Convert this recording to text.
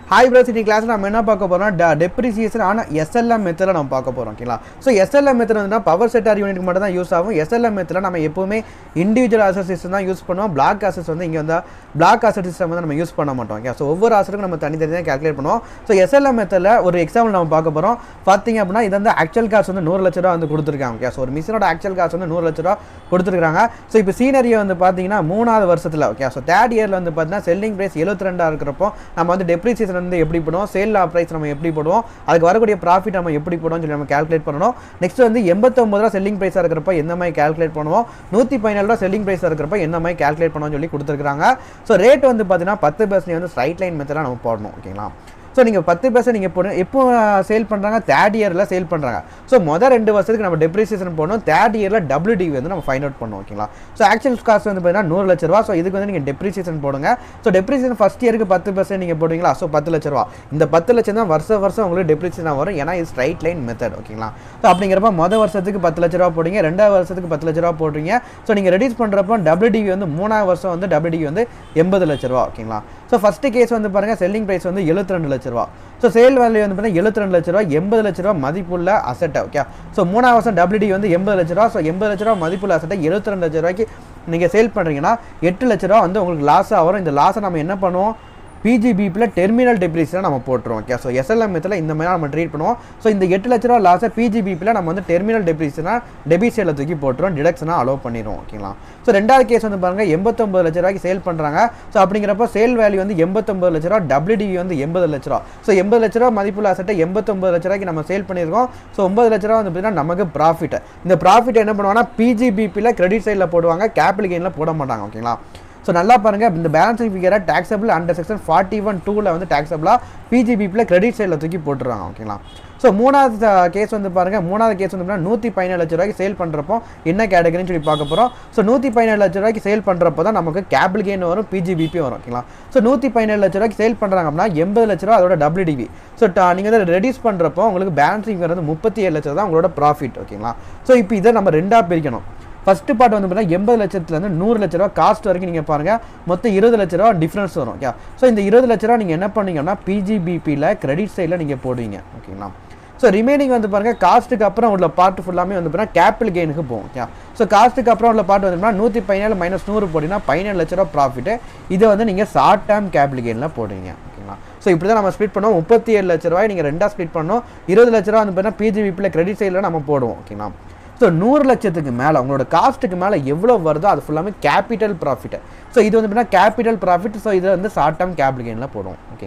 Hi bros, இன்னைக்கு class நம்ம என்ன பார்க்க போகிறோம், டெப்ரிசியேஷன் ஆனால் எஸ்எல்எம் மெத்தடில் நம்ம பார்க்க போகிறோம். ஓகேங்களா? ஸோ எஸ்எல்எம் மெத்தட் வந்து பவர் செட்டார் யூனிட்டுக்கு மட்டும் தான் யூஸ் ஆகும். எஸ்எல்எம் மெத்தடில் நம்ம எப்போவுமே இண்டிவிஜுவல் அசட் சிஸ்டம் தான் யூஸ் பண்ணுவோம். பிளாக் அசட்ஸ் வந்து இங்கே வந்து பிளாக் அசட் சிஸ்டம் வந்து நம்ம யூஸ் பண்ண மாட்டோம். ஓகே, ஸோ ஒவ்வொரு அசட்டுக்கும் நம்ம தனித்தனியாக கேல்குலேட் பண்ணுவோம். ஸோ எஸ்எல்எம் மெத்தடில் ஒரு எக்ஸாம்பிள் நம்ம பார்க்க போகிறோம். பார்த்தீங்க அப்படின்னா இது வந்து ஆக்சுவல் காஸ்ட் வந்து 100 லட்ச ரூபா வந்து கொடுத்துருக்காங்க. ஓகே, ஸோ ஒரு மிஷினோட ஆக்சுவல் காஸ்ட் வந்து 100 லட்ச ரூபா கொடுத்துருக்காங்க. ஸோ இப்போ சீனரியை வந்து பார்த்தீங்கன்னா 3வது வருஷத்தில், ஓகே, ஸோ தேர்ட் இயரில் வந்து பார்த்தீங்கன்னா செல்லிங் ப்ரைஸ் 72 இருக்கிறப்போ நம்ம வந்து டெப்ரிசியேஷன் வந்து எப்படி பண்ணுவோம், சேல் ப்ரைஸ் நம்ம எப்படி போடுவோம், அதுக்கு வரக்கூடிய ப்ராஃபிட் நம்ம எப்படி போடுவோம் சொல்லி நம்ம கால்குலேட் பண்ணணும். நெக்ஸ்ட் வந்து 89 ரூபா செல்லிங் ப்ரைஸாக இருக்கிறப்ப எந்த மாதிரி கால்குலேட் பண்ணுவோம், 117 ரூபா செல்லிங் ப்ரைஸாக இருக்கிறப்ப எந்த மாதிரி கால்குலேட் பண்ணுவோம் சொல்லி கொடுத்துருக்காங்க. ஸோ ரேட் வந்து பார்த்தீங்கன்னா 10% வந்து ஸ்ட்ரைட் லைன் மெத்தடாக நம்ம போடணும். ஓகேங்களா? ஸோ நீங்கள் 10% நீங்கள் போடணும். எப்போ சேல் பண்ணுறாங்க, தேர்ட் இயரில் சேல் பண்ணுறாங்க. ஸோ மொதல் 2 வருஷத்துக்கு நம்ம டெப்ரிசியேஷன் போடணும். தேர்ட் இயரில் WDV வந்து நம்ம ஃபைண்ட் அவுட் பண்ணணும். ஓகேங்களா? ஸோ ஆக்சுவல் காஸ்ட் வந்து பார்த்தீங்கன்னா 100 லட்ச ரூபா. ஸோ இதுக்கு வந்து நீங்கள் டெப்ரிசியேஷன் போடுங்க. ஸோ டெப்ரிசியேஷன் ஃபஸ்ட் இயருக்கு 10% நீங்கள் போடுவீங்களா? ஸோ 10 லட்ச ரூபா. இந்த 10 லட்சம் தான் வருஷம் உங்களுக்கு டெப்ரிசியேஷன் வரும். ஏன்னா இது ஸ்ட்ரைட் லைன் மெத்தட். ஓகேங்களா? ஸோ அப்படிங்கிறப்ப மொதல் வருஷத்துக்கு 10 லட்ச ரூபா போடுங்க, 2வது வருஷத்துக்கு 10 லட்ச ரூபா போடுறீங்க. ஸோ நீங்கள் ரெடியூஸ் பண்ணுறப்போ WDV வந்து 3வது வருஷம் வந்து WDV வந்து 80 லட்ச ரூபா. ஓகேங்களா? ஸோ ஃபஸ்ட்டு கேஸ் வந்து பாருங்கள், செல்லிங் ப்ரைஸ் வந்து 72 லட்ச ரூபா. ஸோ சேல் வேல்யூ வந்து பார்த்தீங்கன்னா 72 லட்ச ரூபா, 80 லட்ச ரூபா மதிப்புள்ள அசட்டை. ஓகே, ஸோ 3வது வருஷம் WDV வந்து 80 லட்ச ரூபா. ஸோ 80 லட்ச ரூபா மதிப்புள்ள அசட்டை 72 லட்ச ரூபாய்க்கு நீங்கள் சேல் பண்ணுறீங்கன்னா 8 லட்ச ரூபா வந்து உங்களுக்கு லாஸாக வரும். இந்த லாஸை நம்ம என்ன பண்ணுவோம், பிஜிபிபியில் டெர்மினல் டெப்ரிசியேஷன் நம்ம போட்டுருவோம். ஓகே, ஸோ எஸ்எல்எம் மெத்தடில் இந்த மாதிரி நம்ம ட்ரீட் பண்ணுவோம். ஸோ இந்த 8 லட்ச ரூபா லாஸை பிஜிபிபியில் நம்ம வந்து டெர்மினல் டெப்ரிசியேஷனாக டெபிட் சைடில் தூக்கி போட்டுருவோம், டிடக்ஷனாக அலோவ் பண்ணிடுவோம். ஓகேங்களா? ஸோ 2வது கேஸ் வந்து பாருங்கள், 89 லட்ச ரூபாய்க்கு சேல் பண்ணுறாங்க. ஸோ அப்படிங்கிறப்ப சேல் வேல்யூ வந்து 89 லட்ச ரூபா, WDV வந்து 80 லட்ச ரூபா. ஸோ 80 லட்ச ரூபா மதிப்புள்ள அசட்டை 89 லட்ச ரூபாய்க்கு நம்ம சேல் பண்ணியிருக்கோம். ஸோ 9 லட்ச ரூபா வந்து பார்த்தீங்கன்னா நமக்கு ப்ராஃபிட். இந்த ப்ராஃபிட் என்ன பண்ணுவாங்கன்னா பிஜிபிபியில் கிரெடிட் சைடில் போடுவாங்க, கேபிட்டல் கெயினில் போட மாட்டாங்க. ஓகேங்களா? ஸோ நல்லா பாருங்கள், இந்த பேலன்சிங் ஃபிகரை டாக்ஸபிள் அண்டர் செக்ஷன் 41(2) வந்து டாக்ஸபிளாக பிஜிபிபியில் கிரெடிட் சைடில் தூக்கி போட்டுருவாங்க. ஓகேங்களா? ஸோ 3வது கேஸ் வந்து பாருங்கள், 3வது கேஸ் வந்து 117 லட்ச ரூபாய்க்கு சேல் பண்ணுறப்போ என்ன கேட்டகரின்னு சொல்லி பார்க்க போகிறோம். ஸோ 117 லட்ச ரூபாய்க்கு சேல் பண்ணுறப்போ தான் நமக்கு கேபிட்டல் கெயின் வரும், பிஜிபிபி வரும். ஓகேங்களா? ஸோ 117 லட்ச ரூபாய்க்கு சேல் பண்ணுறாங்க அப்படின்னா 80 லட்ச ரூபா அதோட WDV. ஸோ நீங்கள் வந்து ரெடியூஸ் பண்ணுறப்போ உங்களுக்கு பேலன்சிங் வந்து 37 லட்சம் தான் உங்களோட ப்ராஃபிட். ஓகேங்களா? ஸோ இப்போ இதை நம்ம 2ஆக பிரிக்கணும். ஃபஸ்ட்டு பார்ட் வந்து பார்த்தீங்கன்னா 80 லட்சத்துலேருந்து 100 லட்ச ரூபா காஸ்ட் வரைக்கும் நீங்கள் பாருங்கள், மொத்தம் 20 லட்ச ரூபா டிஃப்ரென்ஸ் வரும். ஓகே, ஸோ இந்த 20 லட்ச ரூபா நீங்கள் என்ன பண்ணீங்கன்னா பிஜிபிபியில் கிரெடிட் சைடில் நீங்கள் போடுவீங்க. ஓகேங்களா? ஸோ ரிமைனிங் வந்து பாருங்கள், காஸ்ட்டுக்கு அப்புறம் உள்ள பார்ட் ஃபுல்லாமே வந்து பார்த்தீங்கன்னா கேபிட்டல் கெயினுக்கு போகும். ஓகே, ஸோ காஸ்ட்டுக்கு அப்புறம் உள்ள பார்ட் வந்து 117 - 100 போட்டிங்கன்னா 17 லட்ச ரூபா ப்ராஃபிட்டு. இதை வந்து நீங்கள் ஷார்ட் டேர்ம் கேபிட்டல் கெயினில் போடுவீங்க. ஓகேங்களா? ஸோ இப்படி தான் நம்ம ஸ்ப்ளிட் பண்ணுவோம். 37 லட்ச ரூபாய் நீங்கள் 2ஆக ஸ்ப்ளிட் பண்ணோம். 20 லட்ச ரூபா வந்து பார்த்தீங்கன்னா பிஜிபிபியில் கிரெடிட் சைடில் நம்ம போடுவோம். ஓகேங்களா? ஸோ 100 லட்சத்துக்கு மேலே உங்களோட காஸ்ட்டுக்கு மேலே எவ்வளோ வருதோ அது ஃபுல்லாமே கேபிட்டல் ப்ராஃபிட். ஸோ இது வந்து பார்த்தீங்கன்னா கேபிட்டல் ப்ராஃபிட். ஸோ இதை வந்து ஷார்ட் டேர்ம் கேபிட்டல் கெயினில் போடுவோம். ஓகே.